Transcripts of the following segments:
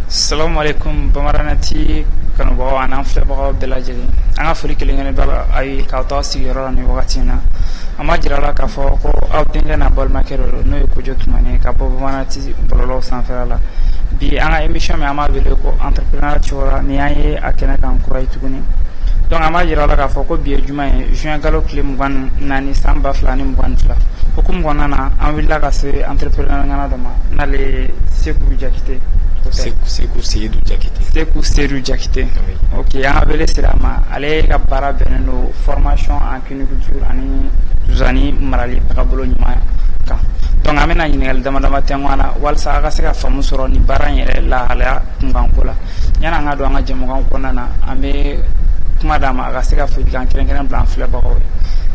Assalamu alaikum bamaranati kanubaw an filɛbagaw bɛɛ lajɛlen an ka foli kelen-kelen bɛ a ye k'aw to aw sigiyɔrɔ la nin wagati in na an b'a jira la k'a fɔ ko aw denkɛ n'a balimakɛ dɔ don n'o ye Kojo Tumani ka bɔ bamaranati bɔlɔlɔw sanfɛla la bi an ka émission min an b'a wele ko entrepreneur cogola ni an ye a kɛnɛ kan kura ye tuguni donc an b'a jira la k'a fɔ ko bi ye juma ye juin kalo tile 24 san 2022 hukumu kɔnɔna na an wulila ka se entrepreneur ŋana dɔ ma n'ale ye Seku Jakite Seku Seydou Jakite. Ok, an wele sira ma ale ka baara bɛnnen don formation en cuniculture ani zozani marali tagabolo ɲuman kan donc an bɛna ɲininkali dama tɛŋɔ na walasa a ka se ka faamu sɔrɔ ni baara in yɛrɛ lahalaya kunkanko la yanni an ka don an ka jɛmukan kɔnɔna na an bɛ kuma d'a ma a ka se ka folikan kɛrɛnkɛrɛn bila an filɛbagaw ye.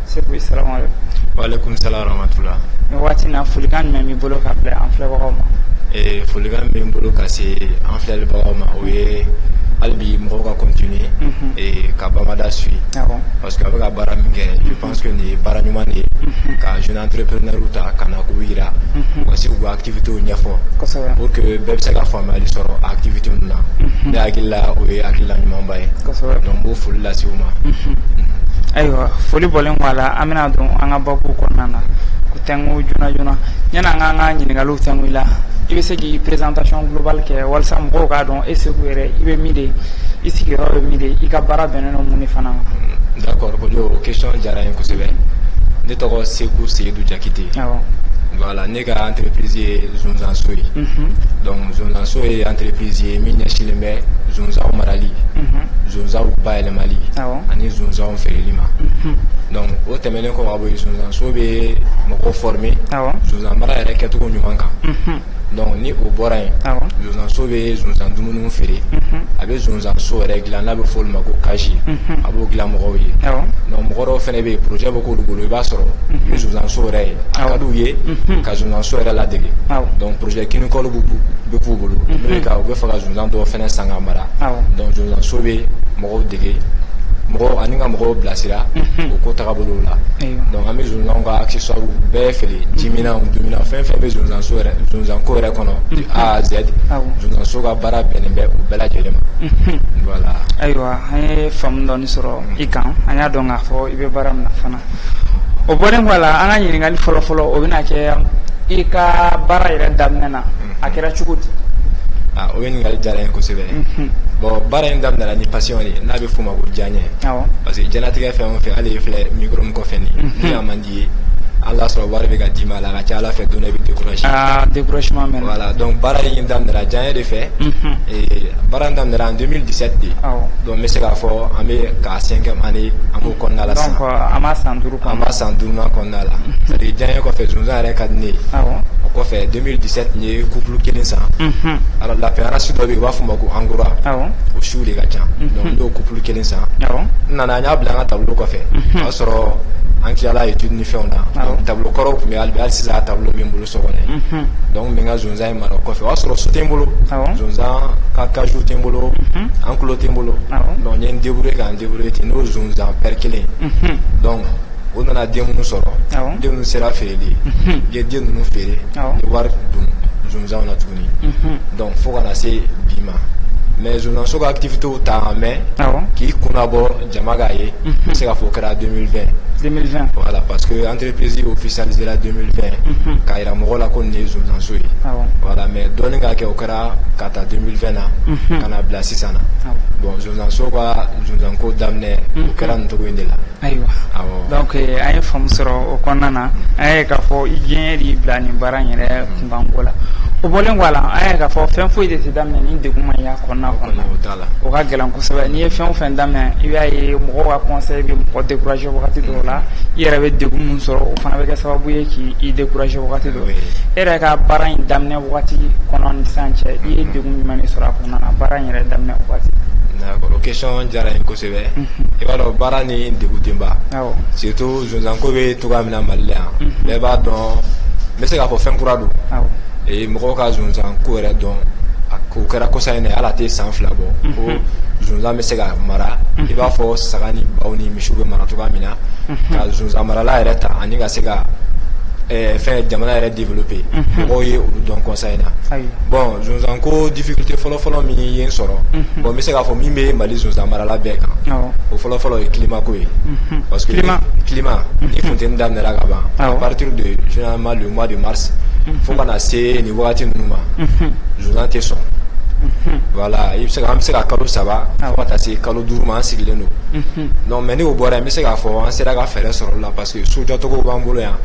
Seku, salamu alaikum. Wa alaikum salam wa rahmatullah. Nin waati na folikan jumɛn b'i bolo ka bila an filɛbagaw ma? Folikan bɛ n bolo ka se an filɛbagaw ma o ye hali bi mɔgɔw ka continuer ka bamada suit parce que a bɛ ka baara min kɛ je pense que nin ye baara ɲuman de ye ka jeune entrepreneur ta ka na k'u yira u ka se k'u ka activité ɲɛfɔ pour que bɛɛ bɛ se ka faamuyali sɔrɔ activité ninnu na ne hakili la o ye hakilila ɲumanba ye donc n b'o foli lase u ma. Ayiwa foli bɔlen kɔ a la an bɛna don an ka babu kɔnɔna na ko tɛŋu joona yanni an k'an ka ɲininkaliw tɛŋu i la i bɛ se k'i présentation globale kɛ walasa mɔgɔw k'a dɔn e Seku yɛrɛ i bɛ min de i sigiyɔrɔ bɛ min de i ka baara bɛnnen don mun de fana ma. D'accord Kojo, question diyara n ye kosɛbɛ. Ne tɔgɔ Seku Seydou Jakite. Voilà, ne ka entreprise ye Zonzanso ye. Donc Zonzanso ye entreprise ye min ɲɛsinnen bɛ zonzanw marali, zonzanw bayɛlɛmali ani zonzanw feereli ma. Donc o tɛmɛnen kɔ ka bɔ yen Zonzanso bɛ mɔgɔw former zonzan mara yɛrɛ kɛcogo ɲuman kan. Donc ni o bɔra yen Zonzanso bɛ zonzan dumuniw feere a bɛ Zonzanso yɛrɛ dilan n'a bɛ fɔ olu ma ko kaji a b'o dilan mɔgɔw ye. Donc mɔgɔ dɔw fɛnɛ bɛ yen projet bɛ k'olu bolo i b'a sɔrɔ i bɛ Zonzanso yɛrɛ ye a ka d'u ye ka Zonzanso yɛrɛ ladege. Donc projet kinikɔli bɛ k'u bolo n'o ye ka u bɛ fɛ ka zonzan dɔw fɛnɛ san ka mara donc Zonzanso bɛ mɔgɔw dege mɔgɔw ani ka mɔgɔw bilasira o ko tagabolo la. Donc an bɛ zonzanw ka accessoires bɛɛ feere jiminanw duminanw fɛn fɛn bɛ zonzanko yɛrɛ kɔnɔ A à Z Zonzanso ka baara bɛnnen bɛ u bɛɛ lajɛlen ma. Voilà. Ayiwa an ye faamu dɔɔni sɔrɔ i kan an y'a dɔn k'a fɔ i bɛ baara min na fana o bɔlen kɔ a la an ka ɲininkali fɔlɔ o bɛna kɛ i ka baara yɛrɛ daminɛ na a kɛra cogo di? O ye ɲininkali diyara n ye kosɛbɛ. Bon baara in daminɛna ni passion de n'a bɛ f'o ma ko diyaɲɛ parce que diɲɛlatigɛ fɛn o fɛn hali i filɛ micro min kɔfɛ nin ni a man di ye hali y'a sɔrɔ wari bɛ ka d'i ma a la a ka ca Ala fɛ don dɔ i bɛ décourager. Découragement mɛnna. Voilà donc baara in daminɛna diyaɲɛ de fɛ baara in daminɛna en 2017 de donc n bɛ se k'a fɔ an bɛ ka 5e année an b'o kɔnɔna la sisan. Donc an b'a san 5 kɔnɔna. An b'a san 5nan kɔnɔna la c'est à dire diyaɲɛ kɔfɛ zonzan yɛrɛ ka di ne ye. O kɔfɛ 2017 n ye couple kelen san. Alors l'appareillage dɔ bɛ yen u b'a fɔ o ma ko Angora o siw de ka ca donc n y'o couple kelen san n nana an y'a bila an ka tableau kɔfɛ o y'a sɔrɔ an tilala étude ni fɛnw na donc tableau kɔrɔw tun bɛ hali sisan a tableau bɛ n bolo so kɔnɔ donc n bɛ n ka zonzan in mara o kɔfɛ o y'a sɔrɔ so tɛ n bolo zonzan ka cajou tɛ n bolo enclos tɛ n bolo donc n ye n débrouiller k'an débrouiller ten n'o zonzan paire kelen donc o nana den minnu sɔrɔ den ninnu sera feereli ye n ye den ninnu feere n ye wari don zonzanw na tuguni donc fo kana se bi ma mais Zonzanso ka activité ta en main k'i kunna bɔ jama k'a ye n bɛ se k'a fɔ o kɛra 2020 voilà parce que entreprise officialisé la 2020 k'a jira mɔgɔw la ko nin ye Zonzanso ye voilà mais dɔɔni ka kɛ o kɛra ka taa 2020 na ka na bila sisan na bon Zonzanso ka zonzanko daminɛ o kɛra nin cogo in de la. Ayiwa donc an ye faamu sɔrɔ o kɔnɔna na an ye k'a fɔ i diɲɛ de bila nin baara in yɛrɛ kunkanko la o bolen wala ay ka fo fen fo ide damen ni de kuma ya konna o ka gelan ko sebe ni fen fen damen i ya ye mo ko conseil bi mo décourager wakati do la yere be de gumun soro o fana be ka sababu ye ki i décourager wakati do era ka baran damen wakati kono ni sanche i de gumun mani soro ko na baran yere damen wakati d'accord question jara en ko sebe e wala barani de gutimba surtout zonzanko be to ga mina malia le ba don mais c'est ka fo fen kurado et mɔgɔw ka zonzan ko yɛrɛ dɔn ko kɛra kosa in ala tɛ san 2 bɔ ko zonzan bɛ se ka mara i b'a fɔ saga ni baw ni misiw bɛ mara cogoya min na ka zonzan marala yɛrɛ ta ani ka se ka fɛn jamana yɛrɛ développer mɔgɔw ye olu dɔn kosa in na bon zonzan ko difficulté fɔlɔfɔlɔ min ye n sɔrɔ bon n bɛ se k'a fɔ min bɛ Mali zonzan marala bɛɛ kan o fɔlɔfɔlɔ ye climat ko ye parce que climat ni funteni daminɛra ka ban à partir de généralement le mois de mars fo kana se ni wagati ninnu ma zonzan tɛ sɔn voilà i bɛ se ka an bɛ se ka kalo 3 fo ka taa se kalo 5 ma an sigilen don donc mais ni o bɔra yen n bɛ se k'a fɔ an sera ka fɛɛrɛ sɔrɔ o la parce que sojɔcogo b'an bolo yan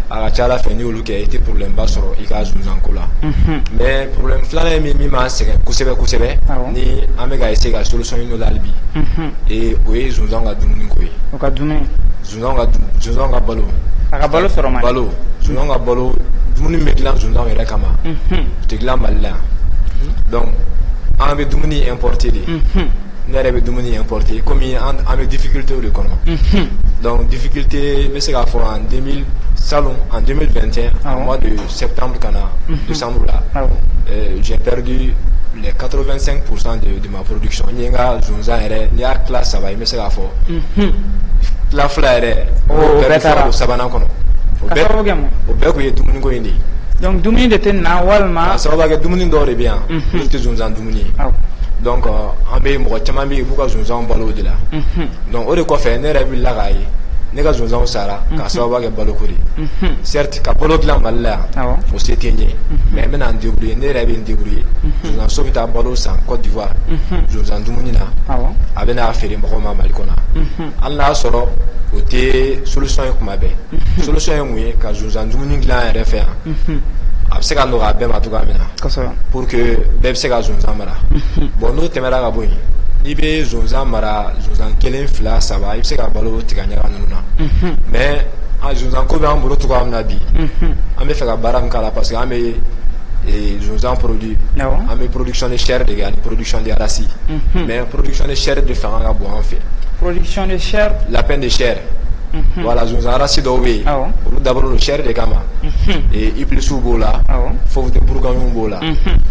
a ka ca Ala fɛ n'i y'olu kɛ i tɛ problème ba sɔrɔ i ka zonzanko la mais problème filanan ye min b'an sɛgɛn kosɛbɛ kosɛbɛ ni an bɛ ka essayer ka solution ɲini o la hali bi et o ye zonzan ka dumuni ko ye o ka dumuni zonzan ka balo a ka balo sɔrɔ man balo zonzan ka balo dumuni bɛ dilan zonzan yɛrɛ kama o tɛ dilan Mali la yan donc an bɛ dumuni importer de ne yɛrɛ bɛ dumuni importer komi an bɛ difficulté de kɔnɔ donc difficulté n bɛ se k'a fɔ en 2021 en mois de septembre ka na décembre la j'ai perdu les 85% de ma production n ye n ka zonzan yɛrɛ n'i y'a tila 3 ye n bɛ se k'a fɔ tila 2 yɛrɛ o bɛɛ taara o 3nan kɔnɔ o bɛɛ kun ye dumuni ko in de ye donc dumuni de tɛ na walima a sababu kɛ dumuni dɔw de bɛ yan olu tɛ zonzan dumuni ye donc an bɛ mɔgɔ caman bɛ yen b'u ka zonzanw balo o de la donc o de kɔfɛ ne yɛrɛ wulila k'a ye ne ka zonzanw sara k'a sababu kɛ baloko de certes ka balo dilan Mali la yan o se tɛ n ye mais n bɛna n débrouiller ne yɛrɛ bɛ n débrouiller zonzan so bɛ taa balo san Côte d'Ivoire zonzan dumuni na a bɛ n'a feere mɔgɔw ma Mali kɔnɔ hali n'a sɔrɔ o tɛ solution ye kuma bɛɛ solution ye mun ye ka zonzan dumuni dilan yɛrɛ fɛ yan a bɛ se ka nɔgɔya bɛɛ ma cogoya min na pour que bɛɛ bɛ se ka zonzan mara bon n'o tɛmɛra ka bɔ yen n'i bɛ zonzan mara zonzan 1, 2, 3 i bɛ se ka balo tiga ɲaga ninnu na mais zonzan ko bɛ an bolo cogoya min na bi an bɛ fɛ ka baara min k'a la parce que an bɛ zonzan produit an bɛ production de chair de kɛ ani production de race mais production de chair de fanga ka bon an fɛ production de chair lapin de chair voilà zonzan race dɔw bɛ yen olu dabɔlen don chair de kama iplisiw b'o la fofute buruganw b'o la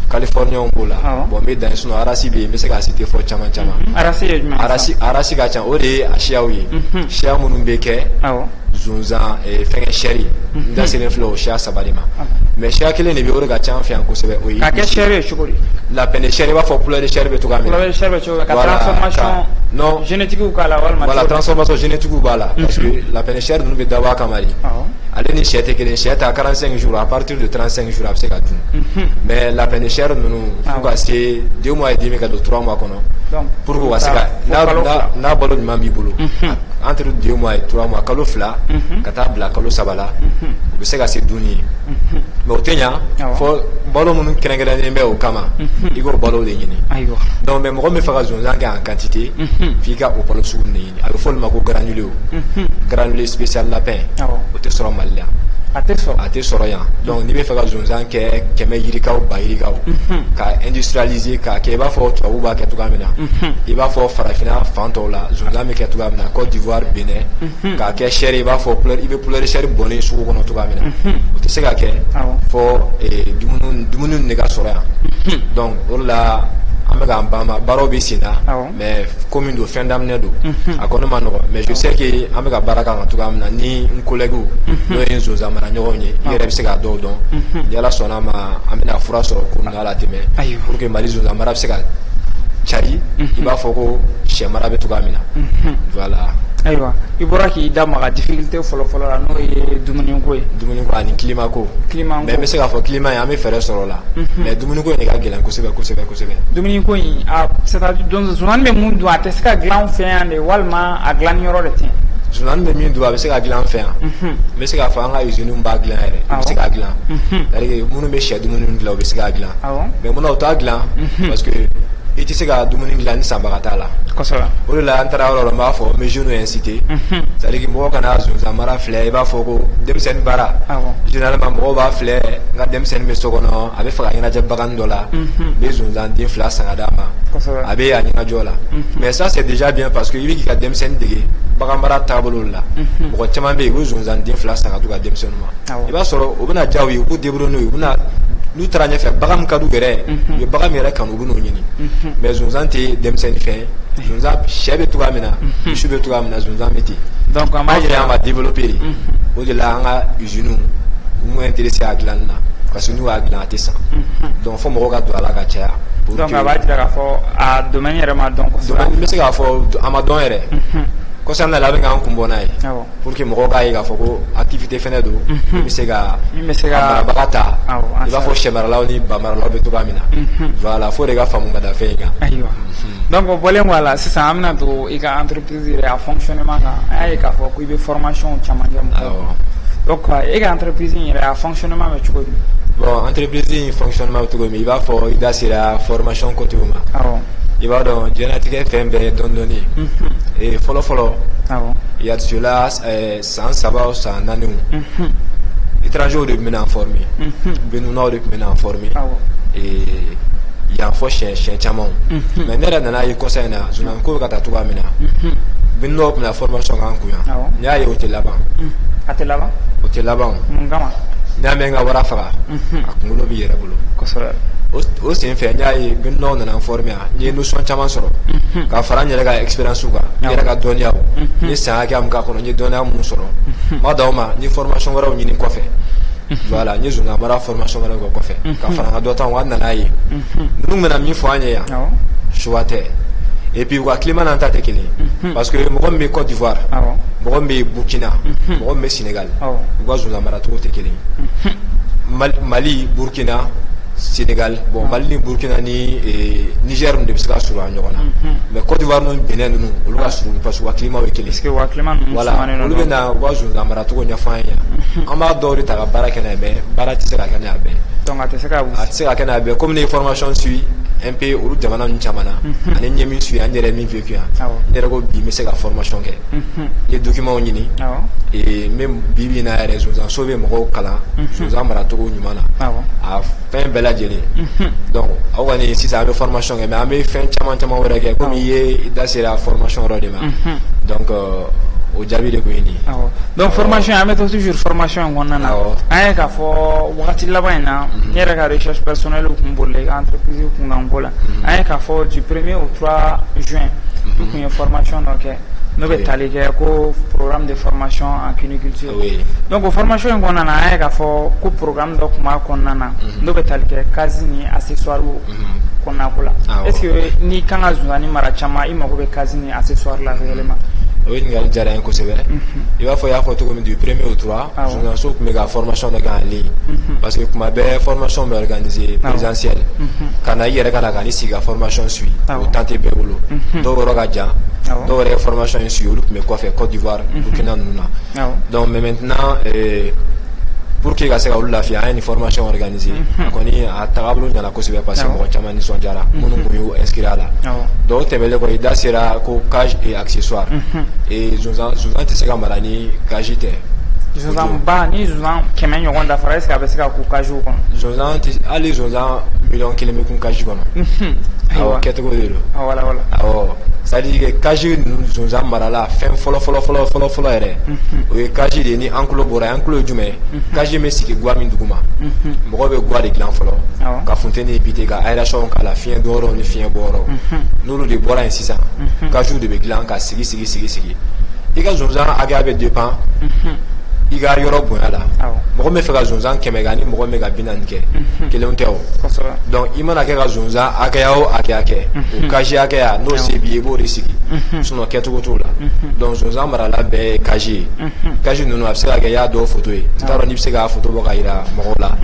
californiens b'o la bon n bɛ dan sinon race bɛ yen n bɛ se k'a citer fɔ caman caman race ka ca o de ye a siyaw ye siya minnu bɛ kɛ zonzan fɛngɛ sɛri n da selen filɛ o siya 3 de ma mais siya kelen de bɛ o de ka ca an fɛ yan kosɛbɛ o ye ka kɛ sɛri ye cogo di lapin de chair i b'a fɔ poulet de chair bɛ cogoya min na poulet de chair bɛ cogo ka transformation non génétique k'a la walima voilà transformation génétique b'a la parce que lapin de chair ninnu bɛ dabɔ a kama de ale ni sɛ tɛ kelen sɛ ta 45 jours à partir de 35 jours a bɛ se ka dun mais lapin de chair ninnu fo ka se 2 mois et demi ka don 3 mois kɔnɔ pour que u ka se ka n'a balo ɲuman b'i bolo entre 2 mois et 3 mois kalo 2 ka taa bila kalo 3 la u bɛ se ka se dunni ye mais o tɛ ɲa fɔ balo minnu kɛrɛnkɛrɛnnen bɛ o kama i k'o balo de ɲini donc mais mɔgɔ min fɛ ka zonzan kɛ en quantité f'i ka o balo sugu de ɲini a bɛ fɔ olu ma ko granulé granulé spécial lapin o tɛ sɔrɔ Mali la a tɛ sɔrɔ yan donc n'i bɛ fɛ ka zonzan kɛ 100 yirikaw 1000 yirikaw ka industrialiser k'a kɛ i b'a fɔ tubabuw b'a kɛ cogoya min na i b'a fɔ farafinna fan tɔw la zonzan bɛ kɛ cogoya min na Côte d'Ivoire Benin k'a kɛ chair i b'a fɔ i bɛ poulet de chair bɔnnen sugu kɔnɔ cogoya min na o tɛ se ka kɛ fɔ dumuni de ka sɔrɔ yan donc o de la an bɛ k'an ban ma baaraw bɛ sen na mais komi don fɛn daminɛ don a kɔni ma nɔgɔ mais je sais que an bɛ ka baara k'an kan cogoya min na ni n collègues n'o ye n zonzan mara ɲɔgɔnw ye i yɛrɛ bɛ se k'a dɔw dɔn ni Ala sɔnna ma an bɛna fura sɔrɔ ko ninnu ala tɛmɛ pour que Mali zonzan mara bɛ se ka cari i b'a fɔ ko sɛ mara bɛ cogoya min na voilà. Ayiwa i bɔra k'i da maga difficulté fɔlɔ la n'o ye dumuni ko ye ani climat ko mais n bɛ se k'a fɔ climat in an bɛ fɛɛrɛ sɔrɔ o la mais dumuni ko in de ka gɛlɛn kosɛbɛ dumuni ko in c'est à dire zonzan bɛ mun dun a tɛ se ka dilan fɛ yan de walima a dilanni yɔrɔ de tɛ zonzan bɛ min don a bɛ se ka dilan fɛ yan n bɛ se k'a fɔ an ka usine b'a dilan yɛrɛ u bɛ se k'a dilan c'est-à-dire minnu bɛ sɛ dumuni dilan u bɛ se k'a dilan mais munna u t'a dilan parce que i tɛ se ka dumuni dilan ni sanbaga t'a la o de la an taara yɔrɔ la n b'a fɔ n bɛ jeunes inciter c'est-à-dire mɔgɔ kana zonzan mara filɛ i b'a fɔ ko denmisɛnnin baara généralement mɔgɔw b'a filɛ n ka denmisɛnnin bɛ so kɔnɔ a bɛ fɛ ka ɲɛnajɛ bagan dɔ la n bɛ zonzan den 2 san ka d'a ma a bɛ a ɲɛnajɛ o la mais ça c'est déjà bien parce que i bɛ k'i ka denmisɛnnin dege bagan mara taabolo la mɔgɔ caman bɛ yen u bɛ zonzan den 2 san ka d'u ka denmisɛnninw ma i b'a sɔrɔ u bɛna diya u ye u b'u débrouiller n'u ye u bɛna n'u taara ɲɛfɛ bagan min ka d'u yɛrɛ u ye bagan min yɛrɛ kanu u bɛ n'o ɲini mais zonzan tɛ denmisɛnnin fɛn zonzan sɛ bɛ cogoya min na misi bɛ cogoya min na zonzan bɛ ten donc an b'a fɛ an ma développer o de la an ka usines u m'u intéressé a dilanni na parce que n'u y'a dilan a tɛ san donc fo mɔgɔw ka don a la ka caya donc a b'a jira k'a fɔ a domaine yɛrɛ ma dɔn kosɛbɛ n bɛ se k'a fɔ a ma dɔn yɛrɛ kɔsan nana a bɛ k'an kun bɔ n'a ye pour que mɔgɔw k'a ye k'a fɔ ko activité fɛnɛ don min bɛ se ka marabaga ta i b'a fɔ sɛ maralaw ni ba maralaw bɛ cogoya min na voilà fo de ka faamu ka da fɛn in kan ayiwa donc o bɔlen kɔ a la sisan an bɛna don i ka entreprise yɛrɛ a fonctionnement kan an y'a ye k'a fɔ ko i bɛ formation caman kɛ mɔgɔw donc e ka entreprise in yɛrɛ a fonctionnement bɛ cogo di bon entreprise in fonctionnement bɛ cogo min i b'a fɔ i da sera formation côté ma i b'a dɔn diɲɛlatigɛ fɛn bɛɛ ye dɔɔni dɔɔni ye fɔlɔ fɔlɔ il y a de cela san 3 ou san 4 étrangers de tun bɛ n'an former benunaw de tun bɛ n'an former yan fɔ siɲɛ caman mais ne yɛrɛ nana ye kɔsa in na zonzan ko bɛ ka taa cogoya min na benunaw tun bɛ na formation k'an kun yan n y'a ye o tɛ laban a tɛ laban o tɛ laban mun kama n'i y'a mɛn n ka wara faga a kunkolo b'i yɛrɛ bolo kosɛbɛ o sen fɛ n y'a ye benunaw nana n former yan n ye notion caman sɔrɔ ka fara n yɛrɛ ka expérience kan n yɛrɛ ka dɔnniyaw n ye san hakɛya min k'a kɔnɔ n ye dɔnniya minnu sɔrɔ n ma dan o ma n ye formation wɛrɛw ɲini kɔfɛ voilà n ye zonzan mara formation wɛrɛw kɛ kɔfɛ ka fara n ka dɔntaw kan nana ye ninnu bɛna min fɔ an ye yan choix tɛ et puis u ka climat n'an ta tɛ kelen ye parce que mɔgɔ min bɛ Côte d'Ivoire mɔgɔ min bɛ Burkina mɔgɔ min bɛ Sénégal u ka zonzan maracogo tɛ kelen ye Mali Burkina Sénégal bon Mali ni Burkina ni Niger de bɛ se ka surun a ɲɔgɔn na mais Côte d'Ivoire ni Benin ninnu olu ka surun parce que u ka climat ye kelen voilà olu bɛ na u ka zonzan maracogo ɲɛfɔ an ye yan an b'a dɔw de ta ka baara kɛ n'a ye mais baara tɛ se ka kɛ n'a bɛɛ donc a tɛ se ka kɛ n'a bɛɛ comme ne ye formation suit un peu olu jamana ninnu caman na ani n ye min suit an yɛrɛ min vécu yan ne yɛrɛ ko bi n bɛ se ka formation kɛ n ye documents ɲini n bɛ bi bi in na yɛrɛ zonzan so bɛ mɔgɔw kalan zonzan maracogo ɲuman na a fɛn bɛɛ lajɛlen donc aw kɔni sisan an bɛ formation kɛ mais an bɛ fɛn caman caman wɛrɛ kɛ komi i ye da sera formation yɔrɔ de ma donc o jaabi de ko ye nin ye donc formation an bɛ to toujours formation in kɔnɔna na an ye k'a fɔ wagati laban in na n yɛrɛ ka recherche personnelle kun bolila i ka entreprise kunkan ko la an ye k'a fɔ du 1er au 3 juin i kun ye formation dɔ kɛ n'o bɛ tali kɛ ko programme de formation en cuniculture donc o formation in kɔnɔna na an ye k'a fɔ ko programme dɔ tun b'a kɔnɔna na n'o bɛ tali kɛ case ni accessoire kɔnɔna ko la est ce que n'i kan ka zonzanni mara caman i mago bɛ case ni accessoire la réellement o ɲininkali diyara n ye kosɛbɛ i b'a fɔ i y'a fɔ cogo min du 1er au 3 zonzanso tun bɛ ka formation dɔ kɛ en ligne parce que tuma bɛɛ formation bɛ organisé présentiel ka na i yɛrɛ ka na ka n'i sigi ka formation suit o temps tɛ bɛɛ bolo dɔw yɔrɔ ka jan dɔw yɛrɛ ye formation in suit olu tun bɛ kɔfɛ Côte d'Ivoire Burkina ninnu na donc mais maintenant pour que ka se ka olu lafiya an ye ni formation organisé a kɔni a tagabolo ɲɛna kosɛbɛ parce que mɔgɔ caman nisɔndiyara minnu kun y'u inscrire a la donc o tɛmɛlen kɔ i da sera ko cage et accessoire et zonzan tɛ se ka mara ni cage tɛ zonzan ba ni zonzan 100 ɲɔgɔn dafara est ce que a bɛ se ka k'u cage kɔnɔ zonzan hali zonzan 1,000,000 bɛ kun cage kɔnɔ awɔ kɛcogo de don awɔ c'est à dire que cage ninnu zonzan marala fɛn fɔlɔ yɛrɛ o ye cage de ye ni enclos bɔra yen enclos ye jumɛn ye cage bɛ sigi guwa min duguma mɔgɔ bɛ guwa de dilan fɔlɔ ka funteni éviter ka aération k'a la fiɲɛ donyɔrɔ ni fiɲɛ bɔyɔrɔ n'olu de bɔra yen sisan cage de bɛ dilan ka sigi i ka zonzan hakɛya bɛ dépend i ka yɔrɔ bonya la mɔgɔ min bɛ fɛ ka zonzan 100 kɛ ni mɔgɔ min bɛ ka 40 kɛ kelenw tɛ o donc i mana kɛ ka zonzan hakɛya o hakɛya kɛ o cage hakɛya n'o se b'i ye i b'o de sigi sinon kɛcogo t'o la donc zonzan marala bɛɛ ye cage ye cage ninnu a bɛ se ka kɛ i y'a dɔw photo ye n t'a dɔn n'i bɛ se k'a photo bɔ ka jira mɔgɔw la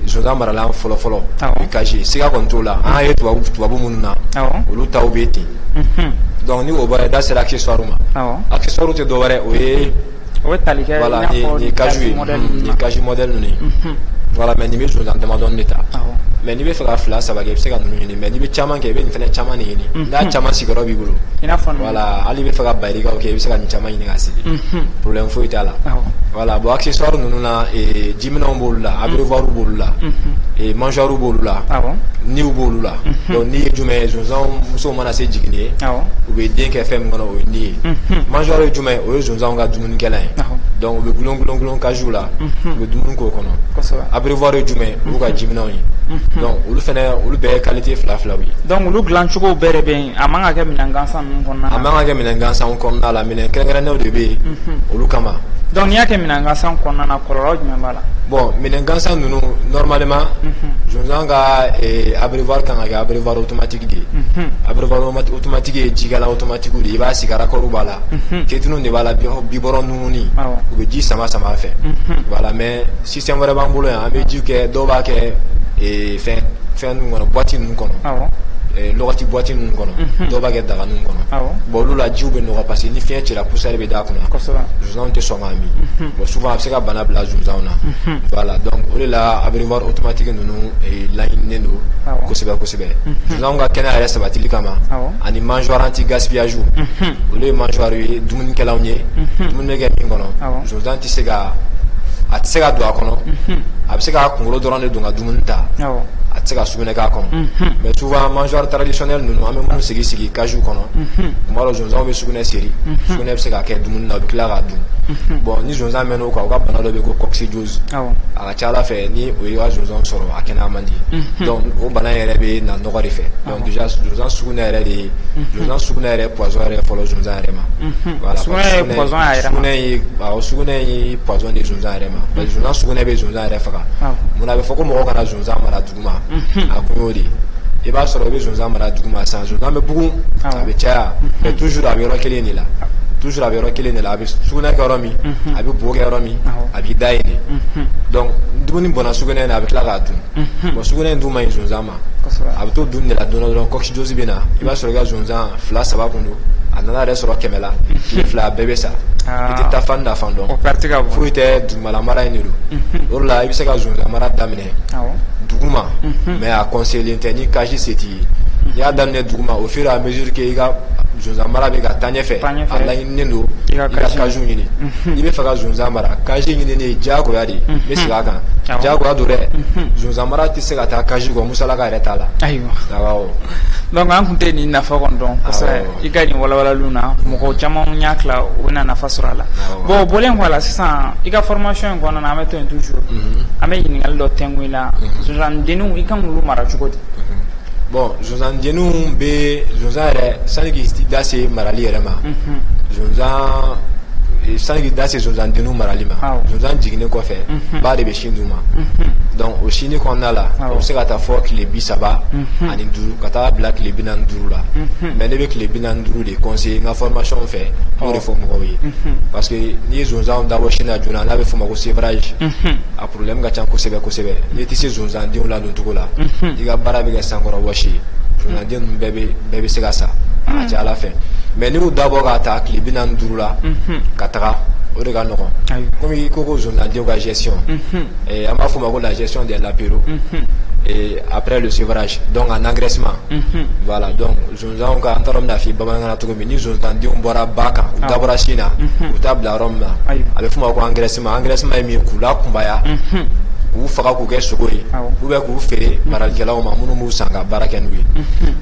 zonzan marala fɔlɔ o ye cage ye siga kɔni t'o la an ye tubabu minnu na olu taw bɛ ten donc ni o bɔra da sera accessoire ma accessoire tɛ dɔ wɛrɛ o ye tali kɛ voilà ni caju ye ni caju modèle ninnu voilà mais ni bɛ zonzan damadɔni de ta mais ni bɛ fɛ ka 2 3 kɛ i bɛ se ka ninnu ɲini mais ni bɛ caman kɛ i bɛ nin fɛnɛ caman de ɲini n'a caman sigiyɔrɔ b'i bolo voilà hali i bɛ fɛ ka bayirikaw kɛ i bɛ se ka nin caman ɲini ka sigi problème foyi t'a la voilà bon accessoire ninnu na jiminɛnw b'olu la abreuvoir b'olu la mangeoire b'olu la niw b'olu la donc ni ye jumɛn ye zonzan musow mana se jiginni ye u bɛ den kɛ fɛn min kɔnɔ o ye ni ye mangeoire ye jumɛn ye o ye zonzanw ka dumunikɛlan ye donc u bɛ gulon caju la u bɛ dumuni k'o kɔnɔ abreuvoir ye jumɛn olu ka jiminɛnw ye donc olu fɛnɛ olu bɛɛ ye qualité 2 ye donc olu dilan cogo bɛɛ de bɛ yen a man ka kɛ minɛn gansan ninnu kɔnɔna a man ka kɛ minɛn gansan kɔnɔna la minɛn kɛrɛnkɛrɛnnenw de bɛ yen olu kama donc n'i y'a kɛ minɛn gansan kɔnɔna na kɔlɔlɔ jumɛn b'a la bon minɛn gansan ninnu normalement zonzan ka abreuvoir kan ka kɛ abreuvoir automatique de ye abreuvoir automatique ye jikɛlan automatique de ye i b'a sigi raccord b'a la ketunu de b'a la bibɔrɔn numuni u bɛ ji sama a fɛ voilà mais système wɛrɛ b'an bolo yan an bɛ ji kɛ dɔw b'a kɛ fɛn ninnu kɔnɔ boîte ninnu kɔnɔ lɔgɔti boîte ninnu kɔnɔ dɔw b'a kɛ daga ninnu kɔnɔ bon olu la jiw bɛ nɔgɔ parce que ni fiɲɛ cira poussière bɛ d'a kunna zonzanw tɛ sɔn k'a min bon souvent a bɛ se ka bana bila zonzanw na voilà donc o de la abreuvoir automatique ninnu laɲininen don kosɛbɛ zonzanw ka kɛnɛya yɛrɛ sabatili kama ani mangeoire anti gaspillage olu ye mangeoire ye dumunikɛlanw ye dumuni bɛ kɛ min kɔnɔ zonzan tɛ se ka don a kɔnɔ a bɛ se k'a kunkolo dɔrɔn de don ka dumuni ta a tɛ se ka sugunɛ k'a kɔnɔ mais souvent mangeoire traditionnel ninnu an bɛ minnu sigi caju kɔnɔ tuma dɔ zonzanw bɛ sugunɛ seri sugunɛ bɛ se ka kɛ dumuni na u bɛ tila k'a dun bon ni zonzan mɛnna o kan u ka bana dɔ bɛ yen ko coccygiose a ka ca Ala fɛ ni o ye ka zonzan sɔrɔ a kɛnɛya man di donc o bana yɛrɛ bɛ na nɔgɔ de fɛ donc déjà zonzan sugunɛ yɛrɛ de ye zonzan sugunɛ yɛrɛ poison yɛrɛ fɔlɔ zonzan yɛrɛ ma voilà sugunɛ ye poison de zonzan yɛrɛ ma parce que zonzan sugunɛ bɛ zonzan yɛrɛ faga mun a bɛ fɔ ko mɔgɔw kana zonzan mara duguma a kun y'o de i b'a sɔrɔ i bɛ zonzan mara duguma sisan zonzan bɛ bugun a bɛ caya mais toujours a bɛ yɔrɔ kelen de la a bɛ sugunɛ kɛ yɔrɔ min a bɛ bo kɛ yɔrɔ min a b'i da yen de donc dumuni bɔnna sugunɛ na a bɛ tila k'a dun bon sugunɛ in dun man ɲi zonzan ma a bɛ to dun de la dɔrɔn coccygiose bɛ na i b'a sɔrɔ i ka zonzan 2 3 kun don a nana yɛrɛ sɔrɔ 100 la tile 2 a bɛɛ bɛ sa i tɛ taa fan da fan dɔn foyi tɛ dugumala mara in de don o de la i bɛ se ka zonzan mara daminɛ duguma mais a conseillé tɛ ni cage se t'i ye n'i y'a daminɛ duguma au fur et à mesure que i ka zonzan mara bɛ ka taa ɲɛfɛ a laɲininen don i ka cage ɲini n'i bɛ fɛ ka zonzan mara cage ɲinini ye diyagoya de ye n bɛ segin a kan diyagoya don dɛ zonzan mara tɛ se ka taa cage kɔ musalaka yɛrɛ t'a la awɔ donc an kun tɛ nin nafa kɔni dɔn kosɛbɛ i ka nin walawalaliw na mɔgɔ caman y'a tila u bɛna nafa sɔrɔ a la bon bɔlen kɔ a la sisan i ka formation in kɔnɔna na an bɛ to yen toujours an bɛ ɲininkali dɔ tɛnku i la zonzandenninw i kan k'olu mara cogo di bon zonzandenninw bɛ zonzan yɛrɛ sani k'i da se marali yɛrɛ ma sani k'i da se zonzandenninw marali ma zonzan jiginnen kɔfɛ ba de bɛ sin d'u ma donc o sinni kɔnɔna la o bɛ se ka taa fɔ tile 35 ani 5 ka taa bila tile 45 la mais ne bɛ tile 45 de conseiller n ka formation fɛ n'o de fɔ mɔgɔw ye parce que n'i ye zonzanw dabɔ sin na joona n'a bɛ f'o ma ko sevrage a problème ka ca kosɛbɛ n'i tɛ se zonzandenw ladon cogo la i ka baara bɛ kɛ sankɔrɔ wɔsi ye zonzanden ninnu bɛɛ bɛ se ka sa a ka ca Ala fɛ mais n'i y'u dabɔ k'a ta tile 45 la ka taga o de ka nɔgɔn comme i ko zonzandenw ka gestion an b'a f'o ma ko la gestion des latéraux et après le sevrage donc en engraissement voilà donc zonzanw ka an t'a dɔn n bɛna f'i bamanankan na cogo min ni zonzandenw bɔra ba kan u dabɔra sin na u t'a bila yɔrɔ min na a bɛ f'o ma ko engraissement ye min k'u lakunbaya k'u faga k'u kɛ sogo ye ou bien k'u feere maralikɛlaw ma minnu b'u san ka baara kɛ n'u ye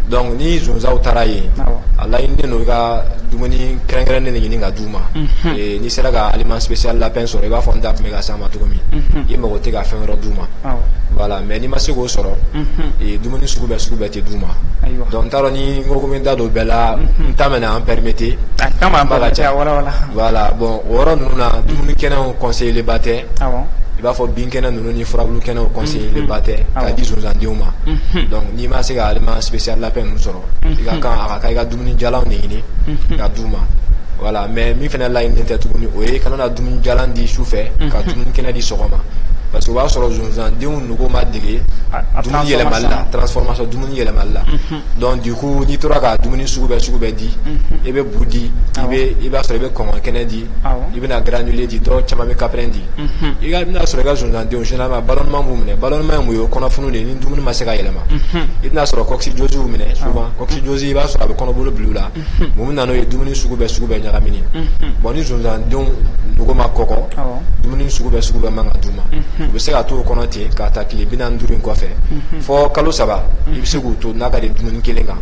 donc ni zonzanw taara yen a laɲininen don i ka dumuni kɛrɛnkɛrɛnnen de ɲini ka d'u ma n'i sera ka aliment spécial lapin sɔrɔ i b'a fɔ n da tun bɛ ka s'a ma cogo min i mago tɛ ka fɛn wɛrɛ d'u ma voilà mais n'i ma se k'o sɔrɔ dumuni sugu bɛɛ tɛ d'u ma donc n t'a dɔn ni n ko ko n bɛ da don bɛɛ la n ta mɛna an permettre voilà bon o yɔrɔ ninnu na dumuni kɛnɛw conseillé ba tɛ i b'a fɔ binkɛnɛ ninnu ni furabulu kɛnɛw conseillé ba tɛ k'a di zonzandenw ma donc n'i ma se ka aliment spécial lapin ninnu sɔrɔ i ka kan a ka kan i ka dumuni jalanw de ɲini ka d'u ma voilà mais min fana laɲininen tɛ tuguni o ye kana na dumuni jalan di su fɛ ka dumuni kɛnɛ di sɔgɔma parce que o b'a sɔrɔ zonzandenw nogo ma dege dumuni yɛlɛmali la transformation dumuni yɛlɛmali la donc du coup n'i tora ka dumuni sugu bɛɛ di i bɛ bu di i b'a sɔrɔ i bɛ kɔngɔ kɛnɛ di i bɛna granulé di dɔw caman bɛ caprin di i bɛna sɔrɔ i ka zonzandenw généralement ballonnement b'u minɛ ballonnement ye mun ye o kɔnɔfunu de ni dumuni ma se ka yɛlɛma i bɛna sɔrɔ coccygiose y'u minɛ souvent coccygiose i b'a sɔrɔ a bɛ kɔnɔbolo bila u la mun bɛ na n'o ye dumuni sugu bɛɛ ɲagamini bon ni zonzandenw nogo ma kɔgɔ dumuni sugu bɛɛ man ka d'u ma u bɛ se ka to o kɔnɔ ten ka taa tile 45 in kɔfɛ fɔ kalo 3 i bɛ se k'u to n'a ka di dumuni kelen kan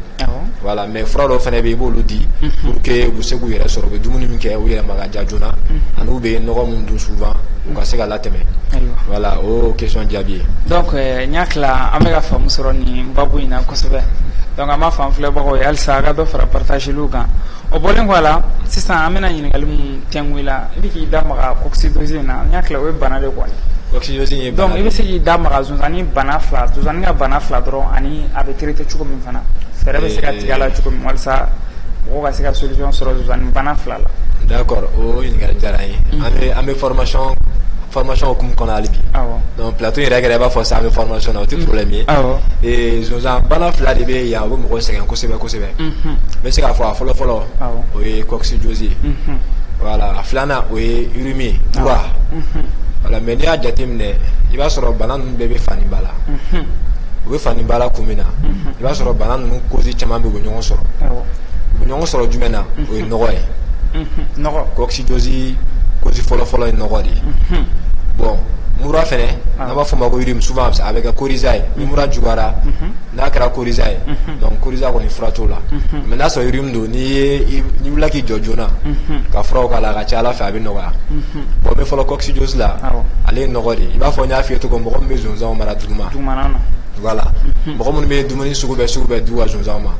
voilà mais fura dɔw fana bɛ i b'olu di pour que u bɛ se k'u yɛrɛ sɔrɔ u bɛ dumuni min kɛ u yɛrɛ ma ka ja joona ani u bɛ nɔgɔ min dun souvent u ka se ka latɛmɛ voilà o question jaabi ye donc n y'a tila an bɛ ka faamu sɔrɔ nin babu in na kosɛbɛ donc an b'a fɔ an filɛbagaw ye halisa a ka dɔ fara partageliw kan o bɔlen kɔ a la sisan an bɛna ɲininkali min tɛngu i la i bɛ k'i da maga coccygiose in na n y'a tila o ye bana de kɔni coccygiose ye bana donc i bɛ se k'i da maga zonzanni bana fila zonzanni ka bana fila dɔrɔn ani a bɛ traité cogo min fana fɛɛrɛ bɛ se ka tigɛ a la cogo min walasa mɔgɔw ka se ka solution sɔrɔ zonzanni bana fila la d'accord o ɲininkali diyara n ye an bɛ formation hukumu kɔnɔ hali bi donc plateau yɛrɛ kɛra i b'a fɔ sisan an bɛ formation na o tɛ problème ye et zonzan bana fila de bɛ yan o bɛ mɔgɔw sɛgɛn kosɛbɛ n bɛ se k'a fɔ a fɔlɔ o ye coccygiose ye voilà a filanan o ye urumi ye mura voilà mais n'i y'a jateminɛ i b'a sɔrɔ bana ninnu bɛɛ bɛ fani ba la u bɛ fani ba la kun min na i b'a sɔrɔ bana ninnu cause caman bɛ u bɛ ɲɔgɔn sɔrɔ u bɛ ɲɔgɔn sɔrɔ jumɛn na o ye nɔgɔ ye coccygiose cause fɔlɔ ye nɔgɔ de ye bon mura fɛnɛ n'an b'a fɔ ma ko urine souvent a bɛ kɛ koriza ye ni mura juguyara n'a kɛra koriza ye donc koriza kɔni fura t'o la mais n'a sɔrɔ urine don n'i wulila k'i jɔ joona ka furaw k'a la a ka ca Ala fɛ a bɛ nɔgɔya bon n bɛ fɔlɔ coccygiose la ale ye nɔgɔ de ye i b'a fɔ n y'a f'i ye cogo min mɔgɔ min bɛ zonzanw mara duguma voilà mɔgɔ minnu bɛ dumuni sugu bɛɛ du ka zonzanw ma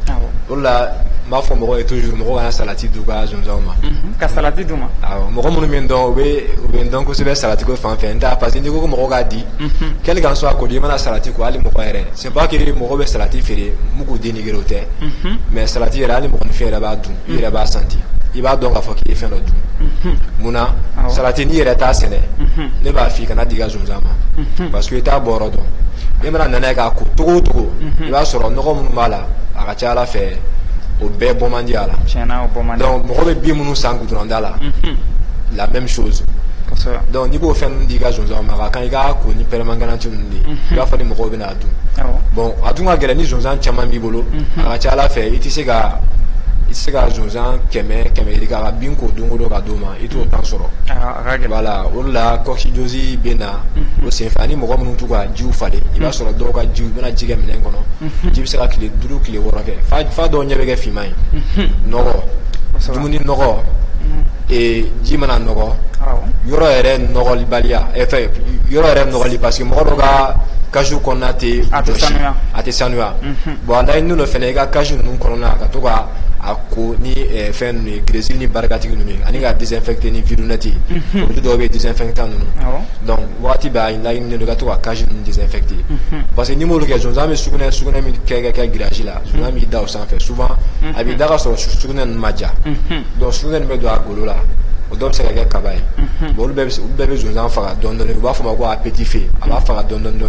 o de la n b'a fɔ mɔgɔw ye toujours mɔgɔw kana salati d'u ka zonzanw ma ka salati d'u ma mɔgɔ minnu bɛ n dɔn u bɛ n dɔn kosɛbɛ salati ko fan fɛ n t'a parce que n'i ko ko mɔgɔw k'a di quel qu'en soit ko di i mana salati ko hali mɔgɔ yɛrɛ c'est pas que mɔgɔ bɛ salati feere mugu dénigré o tɛ mais salati yɛrɛ hali mɔgɔninfin yɛrɛ b'a dun i yɛrɛ b'a senti i b'a dɔn k'a fɔ k'i ye fɛn dɔ dun munna salati n'i yɛrɛ t'a sɛnɛ ne b'a f'i kana di i ka zonzan ma parce que i t'a bɔyɔrɔ dɔn i mana nana ye k'a ko togo o togo i b'a sɔrɔ nɔgɔ minnu b'a la a ka ca Ala fɛ o bɛɛ bɔ man di a la donc mɔgɔ bɛ bin minnu san goudron da la la même chose donc n'i b'o fɛn ninnu di i ka zonzanw ma a ka kan i k'a ko ni permanganate ninnu de ye i b'a fɔ ni mɔgɔw bɛna a dun bon a dun ka gɛlɛn ni zonzan caman b'i bolo a ka ca Ala fɛ i tɛ se ka zonzan 100 i ka bin ko don o don ka d'o ma i t'o temps sɔrɔ voilà o de la coccygiose bɛ na o senfɛ ani mɔgɔ minnu t'u ka jiw falen i b'a sɔrɔ dɔw ka jiw i bɛna ji kɛ minɛn kɔnɔ ji bɛ se ka tile 5 tile 6 kɛ fa dɔw ɲɛ bɛ kɛ finman ye nɔgɔ dumuni nɔgɔ ji mana nɔgɔ yɔrɔ yɛrɛ nɔgɔlibaliya yɔrɔ yɛrɛ nɔgɔli parce que mɔgɔ dɔ ka kasiw kɔnɔna tɛ jɔsi a tɛ sanuya bon a laɲini dɔ fɛnɛ i ka kasi ninnu kɔnɔna ka to ka a ko ni fɛn ninnu ye grésil ni barikatigi ninnu ye ani ka désinfecter ni virunɛti olu dɔw bɛ désinfectant ninnu donc wagati bɛɛ a laɲini don i ka to ka kasi ninnu désinfecter parce que n'i m'olu kɛ zonzan bɛ sugunɛ min kɛ girage la zonzan b'i da o sanfɛ souvent a b'i da ka sɔrɔ sugunɛ ninnu ma ja donc sugunɛ ninnu bɛ don a golo la o dɔw bɛ se ka kɛ kaba ye bon olu bɛɛ bɛ zonzan faga dɔɔni u b'a fɔ ma ko appétit fée a b'a faga dɔɔni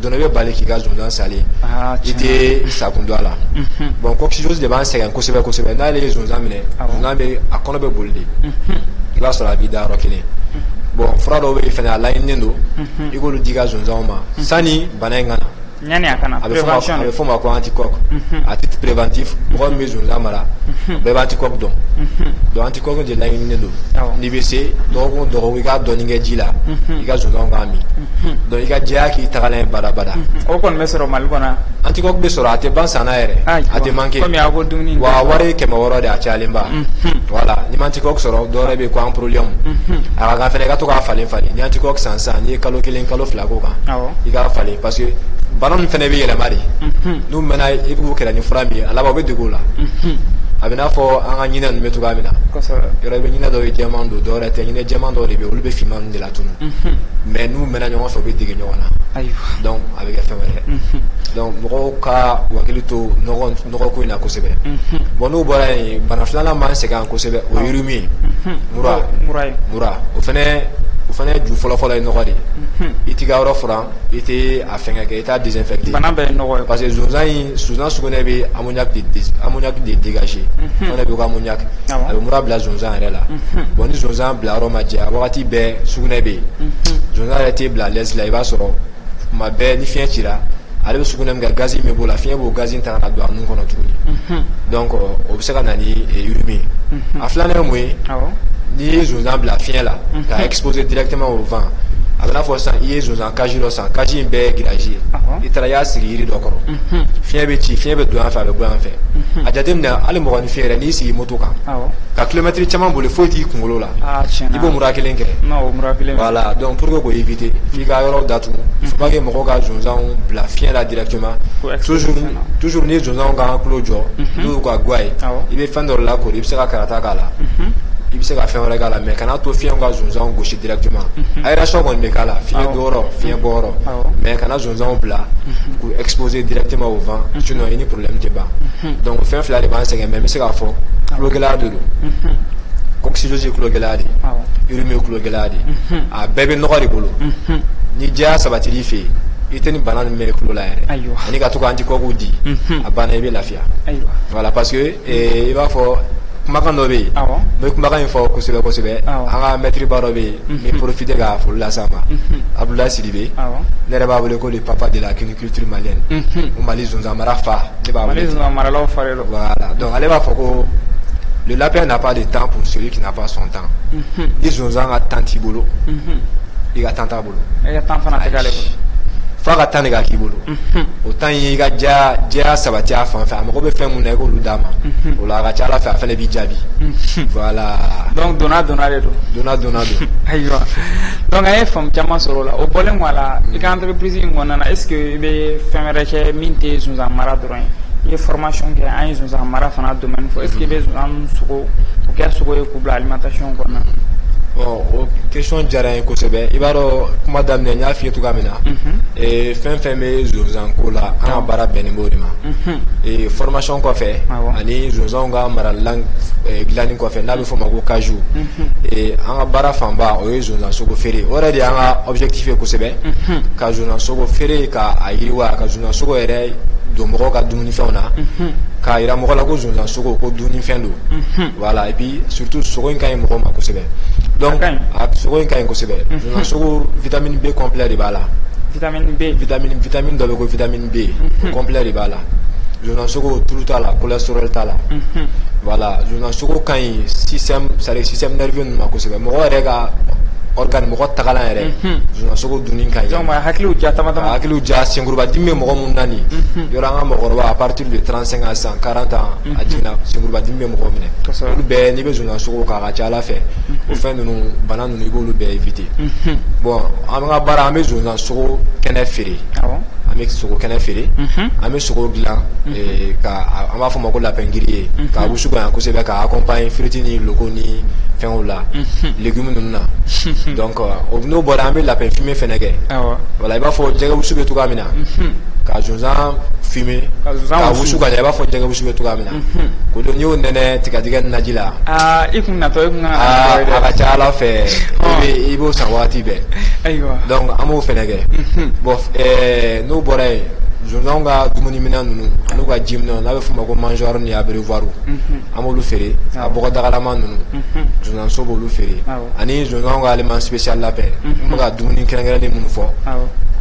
donc i bɛ bali k'i ka zonzan salen i tɛ sakun don a la bon coccygiose de b'an sɛgɛn kosɛbɛ n'ale ye zonzan minɛ zonzan bɛ a kɔnɔ bɛ boli de i b'a sɔrɔ a b'i da yɔrɔ kelen bon fura dɔw bɛ yen fɛnɛ a laɲininen don i k'olu di i ka zonzanw ma sanni bana in ka na a bɛ fɔ ma ko anticorps à titre préventif mɔgɔ min bɛ zonzan mara bɛɛ bɛ anticorps dɔn donc anticorps de laɲininen don n'i bɛ se dɔgɔkun o dɔgɔkun i ka dɔɔni kɛ ji la i ka zonzanw k'a min donc i ka jɛya k'i tagalan ye badabada o kɔni bɛ sɔrɔ Mali kɔnɔ anticorps bɛ sɔrɔ a tɛ ban san na yɛrɛ a tɛ manqué wa wari ye 100 de a cayalenba voilà ni ma anticorps sɔrɔ dɔwɛrɛ bɛ yen ko amprolium a ka kan fɛnɛ i ka to k'a falen ni anticorps san n'i ye kalo 1 kalo 2 k'o kan i k'a falen parce que bana min fɛnɛ bɛ yɛlɛma de n'u mɛnna i b'u kɛlɛ ni fura min ye a laban u bɛ dege o la a bɛ n'a fɔ an ka ɲinɛ ninnu bɛ cogoya min na yɔrɔ i bɛ ɲinɛ dɔw ye jɛman don dɔwɛrɛ tɛ ɲinɛ jɛman dɔw de bɛ yen olu bɛ finman ninnu de la tunu mais n'u mɛnna ɲɔgɔn fɛ u bɛ dege ɲɔgɔn na donc a bɛ kɛ fɛn wɛrɛ donc mɔgɔw ka hakili to nɔgɔ ko in na kosɛbɛ bon n'o bɔra yen bana filanan m'an sɛgɛn kosɛbɛ o ye urumi ye mura o fɛnɛ fana ju fɔlɔ ye nɔgɔ de i t'i ka yɔrɔ furan i tɛ a fɛngɛ kɛ i t'a désinfecté bana bɛɛ ye nɔgɔ ye parce que zonzan sugunɛ bɛ ammoniac de dégager fana bɛ ko ammoniac a bɛ mura bila zonzan yɛrɛ la bon ni zonzan bila yɔrɔ ma jɛ a wagati bɛɛ sugunɛ bɛ yen zonzan yɛrɛ tɛ bila laisse la i b'a sɔrɔ tuma bɛɛ ni fiɲɛ cira ale bɛ sugunɛ min kɛ gaz min b'o la fiɲɛ b'o gaz in ta ka na don a nun kɔnɔ tuguni donc o bɛ se ka na ni urine a filanan ye mun ye n'i ye zonzan bila fiɲɛ la ka exposer directement au vent a bɛ n'a fɔ sisan i ye zonzan kaji dɔ san kaji in bɛɛ ye girage ye i taara i y'a sigi yiri dɔ kɔrɔ fiɲɛ bɛ ci fiɲɛ bɛ don yan fɛ a bɛ bɔ yan fɛ a jateminɛ hali mɔgɔninfin yɛrɛ n'i sigi moto kan ka kilomɛtiri caman boli foyi t'i kunkolo la i b'o mura kelen kɛ voilà donc pour que k'o éviter f'i ka yɔrɔ datugu faut pas que mɔgɔw ka zonzanw bila fiɲɛ la directement toujours n'i ye zonzanw ka tulo jɔ n'u y'u ka guwa ye i bɛ fɛn dɔ de lakori i bɛ se ka karata k'a la i bɛ se ka fɛn wɛrɛ k'a la mais kana to fiɲɛ ka zonzanw gosi directement aération kɔni bɛ k'a la fiɲɛ don yɔrɔ fiɲɛ bɔ yɔrɔ mais kana zonzanw bila k'u exposer directement au vent sinon i ni problème tɛ ban donc fɛn fila de b'an sɛgɛn mais n bɛ se k'a fɔ tulogɛlɛya de don coccygiose ye tulogɛlɛya de ye urine ye tulogɛlɛya de ye a bɛɛ bɛ nɔgɔ de bolo ni jɛya sabatili i fɛ yen i tɛ ni bana nin mɛn tulo la yɛrɛ ani ka to ka anticorps di a banna i bɛ lafiya voilà parce que i b'a fɔ kumakan dɔ bɛ yen n bɛ kumakan in fɔ kosɛbɛ kosɛbɛ an ka maître ba dɔ bɛ yen n bɛ profiter ka foli lase a ma Abdoulaye Sidibe ne yɛrɛ b'a wele ko le papa de la cuniculture malienne o Mali zonzan mara fa ne b'a wele voilà donc ale b'a fɔ ko le lapin n'a pas de temps pour celui qui n'a pas son temps ni zonzan ka temps t'i bolo i ka temps t'a bolo f'a ka temps de ka k'i bolo o temps ye i ka diya sabati a fan fɛ a mago bɛ fɛn mun na i k'olu d'a ma o la a ka ca Ala fɛ a fana b'i jaabi voilà donc donna de don ayiwa donc a ye faamu caman sɔrɔ o la o bɔlen kɔ a la i ka entreprise in kɔnɔna na est ce que i bɛ fɛn wɛrɛ kɛ min tɛ zonzan mara dɔrɔn ye i ye formation kɛ an ye zonzan mara fana domaine fɔ est ce que i bɛ zonzan sogo o kɛ sogo ye k'u bila alimentation kɔnɔna na bon o question diyara n ye kosɛbɛ i b'a dɔn kuma daminɛ n y'a f'i ye cogoya min na fɛn fɛn bɛ zonzan ko la an ka baara bɛnnen b'o de ma formation kɔfɛ ani zonzanw ka maralan dilanni kɔfɛ n'a bɛ fɔ o ma ko caju an ka baara fanba o ye zonzan sogo feere o yɛrɛ de y'an ka objectif ye kosɛbɛ ka zonzan sogo feere ka a yiriwa ka zonzan sogo yɛrɛ don mɔgɔw ka dumunifɛnw na k'a yira mɔgɔ la ko zonzan sogo ko dumunifɛn don voilà et puis surtout sogo in ka ɲi mɔgɔw ma kosɛbɛ donc a sogo in ka ɲi kosɛbɛ zonzan sogo vitamine B complet de b'a la vitamine dɔ bɛ ko vitamine B o complet de b'a la zonzan sogo tulu t'a la cholestérol t'a la voilà zonzan sogo ka ɲi système nerveux ninnu ma kosɛbɛ mɔgɔ yɛrɛ ka organe mɔgɔ tagalan yɛrɛ zonzan sogo dunni ka ɲi donc hakiliw ja tamatama hakiliw ja senkuruba dimi bɛ mɔgɔ mun na nin yɔrɔ an ka mɔgɔkɔrɔba à partir de 35 ans san 40 ans a jiginna senkuruba dimi bɛ mɔgɔ minɛ olu bɛɛ n'i bɛ zonzan sogo k'a ka ca Ala fɛ o fɛn ninnu bana ninnu i b'olu bɛɛ éviter bon an ka baara an bɛ zonzan sogo kɛnɛ feere an bɛ sogo kɛnɛ feere an bɛ sogo dilan ka an b'a fɔ o ma ko lapin grillé k'a wusu ka ɲɛ kosɛbɛ k'a accompagner firiti ni loko ni fɛnw la légumes ninnu na donc n'o bɔra an bɛ lapin fumé fɛnɛ kɛ voilà i b'a fɔ jɛgɛ wusu bɛ cogoya min na ka zonzan fumé k'a wusu ka ɲɛ i b'a fɔ jɛgɛ wusu bɛ cogoya min na ko n'i y'o nɛnɛ tigadigɛ ni naji la i kun natɔ i kun kan a ka ca Ala fɛ i b'o san waati bɛɛ donc an b'o fɛnɛ kɛ bon n'o bɔra yen zonzanw ka dumuniminɛn ninnu an'u ka jiminɛnw n'a bɛ f'o ma ko mangeoire ni abreuvoir an b'olu feere a bɔgɔdagalama ninnu zonzan so b'olu feere ani zonzanw ka aliment spécial labɛn n bɛ ka dumuni kɛrɛnkɛrɛnnen minnu fɔ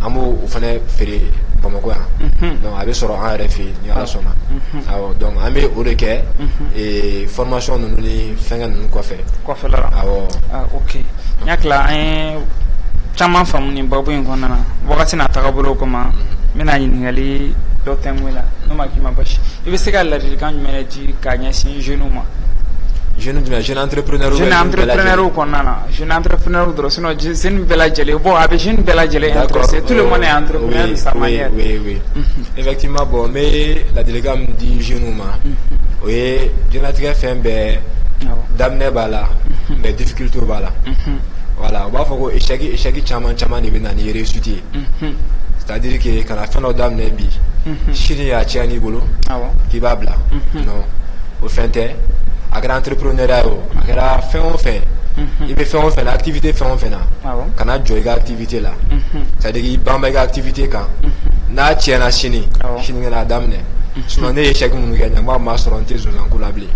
an b'o fana feere Bamakɔ yan donc a bɛ sɔrɔ an yɛrɛ fɛ yen ni Ala sɔnna awɔ donc an bɛ o de kɛ formation ninnu ni fɛngɛ ninnu kɔfɛla awɔ ok n y'a tila an ye caman faamu nin babu in kɔnɔna na wagati n'a tagabolo kama n bɛna ɲininkali dɔ tɛngun la n'o ma k'i ma basi i bɛ se ka ladilikan jumɛn di k'a ɲɛsin jeunes ma jeune entrepreneur kɔnɔna na jeune entrepreneur dɔrɔn sinon jeune bɛɛ lajɛlen bon a bɛ jeune bɛɛ lajɛlen intéressé tout le monde est entrepreneur de sa manière oui effectivement bon n bɛ ladilikan min di jeunes ma o ye diɲɛlatigɛ fɛn bɛɛ daminɛ b'a la mais difficulté b'a la voilà on b'a fɔ ko échec caman de bɛ na ni réussite ye c'est à dire que kana fɛn dɔ daminɛ bi sini y'a tiɲɛ n'i bolo k'i b'a bila non o fɛn tɛ a kɛra entrepreneuriat ye o a kɛra fɛn o fɛn i bɛ fɛn o fɛn na activité fɛn o fɛn na kana jɔ i ka activité la c'est à dire k'i banba i ka activité kan n'a tiɲɛna sini kana daminɛ sinon ne ye échec minnu kɛ ɲamaa ma sɔrɔ n tɛ zonzan ko la bilen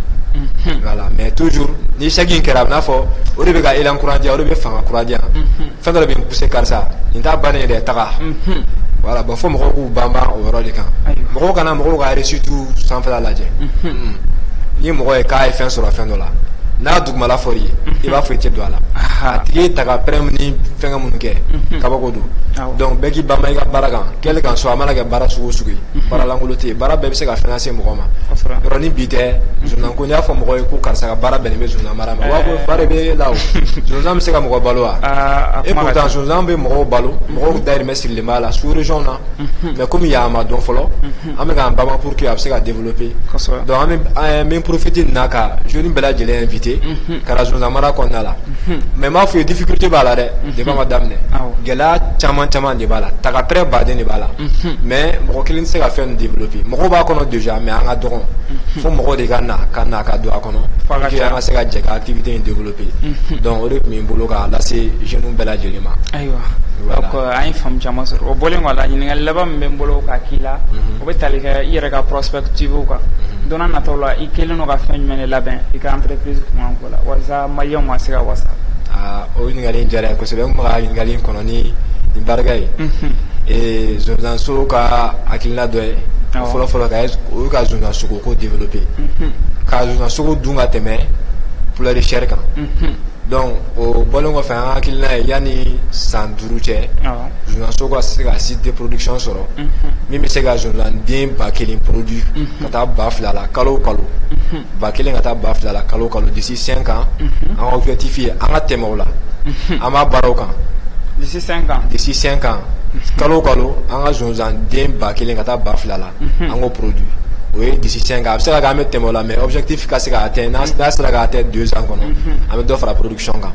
voilà mais toujours ni échec in kɛra a bɛ n'a fɔ o de bɛ ka élan kura diyan o de bɛ fanga kura diyan fɛn dɔ de bɛ n pousser karisa nin t'a bannen ye dɛ taga voilà bon fo mɔgɔw k'u banban o yɔrɔ de kan mɔgɔw kana mɔgɔw ka réussite sanfɛla lajɛ ni mɔgɔ ye k'a ye fɛn sɔrɔ fɛn dɔ la n'a dugumala fɔr'i ye i b'a fɔ i tɛ don a la a tigi ye ta ka prêt ni fɛngɛ minnu kɛ kabako don donc bɛɛ k'i banban i ka baara kan kɛlen kan so a mana kɛ baara sugu o sugu ye baara lankolon tɛ yen baara bɛɛ bɛ se ka financer mɔgɔ ma yɔrɔ ni bi tɛ zonzan ko n'i y'a fɔ mɔgɔ ye ko karisa ka baara bɛnnen bɛ zonzan mara ma wa ko fa de bɛ la o zonzan bɛ se ka mɔgɔ balo wa et pourtant zonzan bɛ mɔgɔw balo mɔgɔw dayirimɛ sirilen b'a la sous région na mais komi yan a ma dɔn fɔlɔ an bɛ k'an banban pour que a bɛ se ka développer donc an bɛ profiter nin na ka jeune bɛɛ lajɛlen inviter ka na zonzan mara kɔnɔna la mais m'a fɔ ye difficulté b'a la dɛ depuis an ka daminɛ gɛlɛya caman de b'a la taga prêt baden de b'a la mais mɔgɔ kelen tɛ se ka fɛn nin développer mɔgɔw b'a kɔnɔ déjà mais an ka dɔgɔn fo mɔgɔ de ka na ka don a kɔnɔ pour que an ka se ka jɛ ka activité in développer donc o de tun bɛ n bolo k'a lase jeunes bɛɛ lajɛlen ma. Ayiwa donc an ye faamu caman sɔrɔ o bɔlen kɔ a la ɲininkali laban min bɛ n bolo k'a k'i la o bɛ tali kɛ i yɛrɛ ka prospective kan don n'a nataw la i kɛlen don ka fɛn jumɛn de labɛn i ka entreprise kunkanko la walasa maliyɛnw ma se ka wasa. O ɲininkali in diyara n ye kosɛbɛ n tun bɛ ka ɲininkali in kɔnɔ ni barika ye zonzanso ka hakilina dɔ ye fɔlɔfɔlɔ o ye ka zonzansogo ko développer ka zonzansogo dun ka tɛmɛ poulet de chair kan donc o bɔlen kɔfɛ an ka hakilina ye yanni san 5 cɛ zonzanso ka se ka site de production sɔrɔ min bɛ se ka zonzanden 1000 produit ka taa 2000 la kalo o kalo 1000 ka taa 2000 la kalo o kalo d'ici 5 ans an ka objectif ye an ka tɛmɛ o la an b'a baara o kan d'ici 5 ans kalo o kalo an ka zonzanden 1000 ka taa 2000 la an k'o produit o ye d'ici 5 ans a bɛ se ka kɛ an bɛ tɛmɛ o la mais objectif ka se ka atteindre n'a sera ka atteindre 2 ans kɔnɔ an bɛ dɔ fara production kan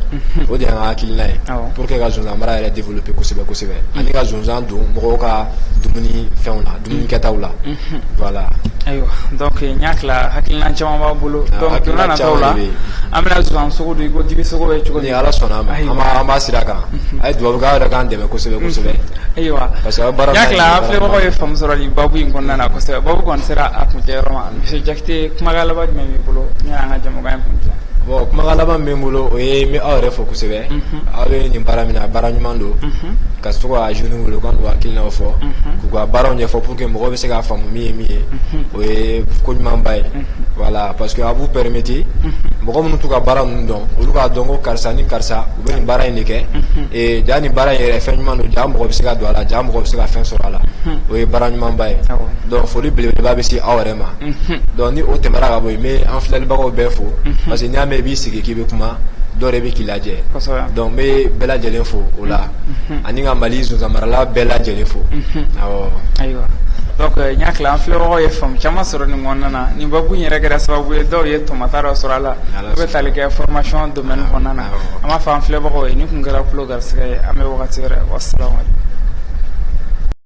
o de y'an ka hakilina ye pour que ka zonzan mara yɛrɛ développer kosɛbɛ ani ka zonzan don mɔgɔw ka dumuni fɛnw na dumuni kɛtaw la voilà. Ayiwa donc n y'a tila hakilina caman b'a bolo donc don n'a nataw la an bɛna zonzan sogo don i ko dibi sogo bɛ cogo ni ala sɔnna a ma an b'a sira kan a ye dubabukan yɛrɛ k'an dɛmɛ kosɛbɛ. Ayiwa n y'a tila an filɛbagaw ye faamu sɔrɔ nin babu in kɔnɔna na kosɛbɛ babu kɔni sera a kuncɛ yɔrɔ ma monsieur Jakite kumakan laban jumɛn b'i bolo ni y'an ka jɛmukan in kuncɛ. Bon kumakan laban bɛ n bolo o ye n bɛ aw yɛrɛ fɔ kosɛbɛ aw bɛ nin baara min na baara ɲuman don ka to ka jeunes wele k'an ka hakilinaw fɔ k'u ka baaraw ɲɛfɔ pour que mɔgɔw bɛ se k'a faamu min ye o ye ko ɲumanba ye voilà parce que a b'u permettre mɔgɔ minnu t'u ka baara ninnu dɔn olu k'a dɔn ko karisa ni karisa u bɛ nin baara in de kɛ et ja nin baara in yɛrɛ fɛn ɲuman don ja mɔgɔ bɛ se ka don a la ja mɔgɔ bɛ se ka fɛn sɔrɔ a la o ye baara ɲumanba ye donc foli belebeleba bɛ se aw yɛrɛ ma donc ni o tɛmɛra ka bɔ yen n bɛ an filɛlibagaw bɛɛ fo parce que n'i y'a mɛn i b'i sigi k'i bɛ kuma dɔ de bɛ k'i lajɛ donc n bɛ bɛɛ lajɛlen fo o la ani ka Mali zonzan marala bɛɛ lajɛlen fo awɔ. Ayiwa donc n y'a tila an filɛbagaw ye faamu caman sɔrɔ nin kɔnɔna na nin babu in yɛrɛ kɛra sababu ye dɔw ye tomata dɔ sɔrɔ a la u bɛ tali kɛ formation domaine kɔnɔna na an b'a fɔ an filɛbagaw ye ni kun kɛra tulo garisɛgɛ ye an bɛ wagati wɛrɛ wasalaamaaleykum.